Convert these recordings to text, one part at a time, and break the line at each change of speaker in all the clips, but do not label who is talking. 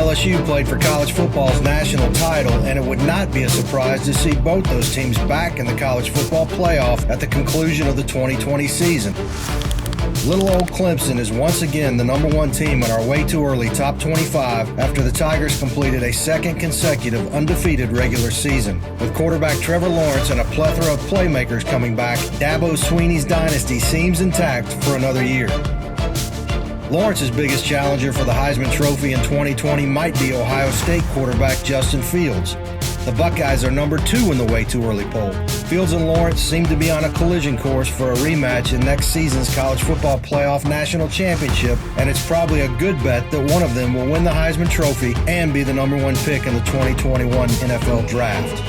LSU played for college football's national title, and it would not be a surprise to see both those teams back in the college football playoff at the conclusion of the 2020 season. Little old Clemson is once again the #1 team in our way too early top 25 after the Tigers completed a second consecutive undefeated regular season. With quarterback Trevor Lawrence and a plethora of playmakers coming back, Dabo Swinney's dynasty seems intact for another year. Lawrence's biggest challenger for the Heisman Trophy in 2020 might be Ohio State quarterback Justin Fields. The Buckeyes are #2 in the way too early poll. Fields and Lawrence seem to be on a collision course for a rematch in next season's college football playoff national championship, and it's probably a good bet that one of them will win the Heisman Trophy and be the #1 pick in the 2021 NFL Draft.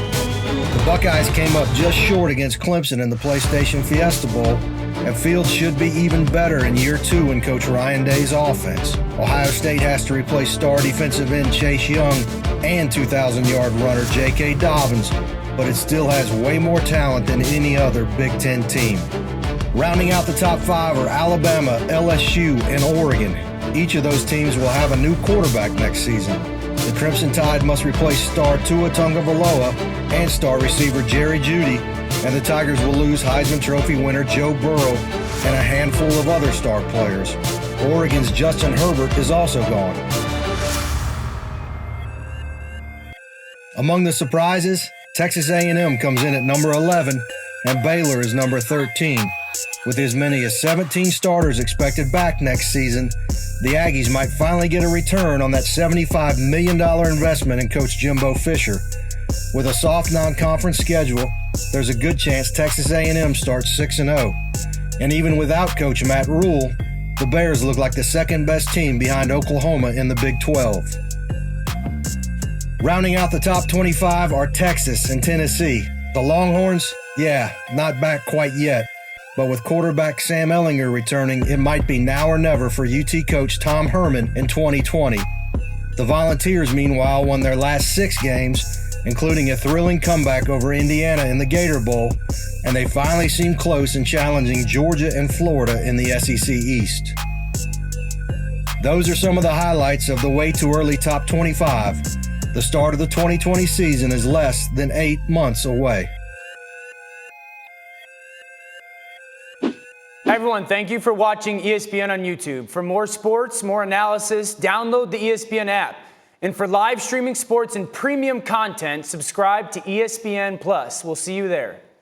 The Buckeyes came up just short against Clemson in the PlayStation Fiesta Bowl, and Fields should be even better in year 2 in Coach Ryan Day's offense. Ohio State has to replace star defensive end Chase Young and 2,000-yard runner J.K. Dobbins, but it still has way more talent than any other Big Ten team. Rounding out the top 5 are Alabama, LSU, and Oregon. Each of those teams will have a new quarterback next season. The Crimson Tide must replace star Tua Tagovailoa and star receiver Jerry Jeudy, and the Tigers will lose Heisman Trophy winner Joe Burrow and a handful of other star players. Oregon's Justin Herbert is also gone. Among the surprises, Texas A&M comes in at number 11, and Baylor is number 13. With as many as 17 starters expected back next season, the Aggies might finally get a return on that $75 million investment in Coach Jimbo Fisher. With a soft non-conference schedule, there's a good chance Texas A&M starts 6-0. And even without Coach Matt Rule, the Bears look like the second-best team behind Oklahoma in the Big 12. Rounding out the top 25 are Texas and Tennessee. The Longhorns, not back quite yet. But with quarterback Sam Ehlinger returning, it might be now or never for UT coach Tom Herman in 2020. The Volunteers, meanwhile, won their last 6 games, including a thrilling comeback over Indiana in the Gator Bowl, and they finally seem close in challenging Georgia and Florida in the SEC East. Those are some of the highlights of the way too early top 25. The start of the 2020 season is less than 8 months away.
Hi everyone, thank you for watching ESPN on YouTube. For more sports, more analysis, download the ESPN app. And for live streaming sports and premium content, subscribe to ESPN Plus. We'll see you there.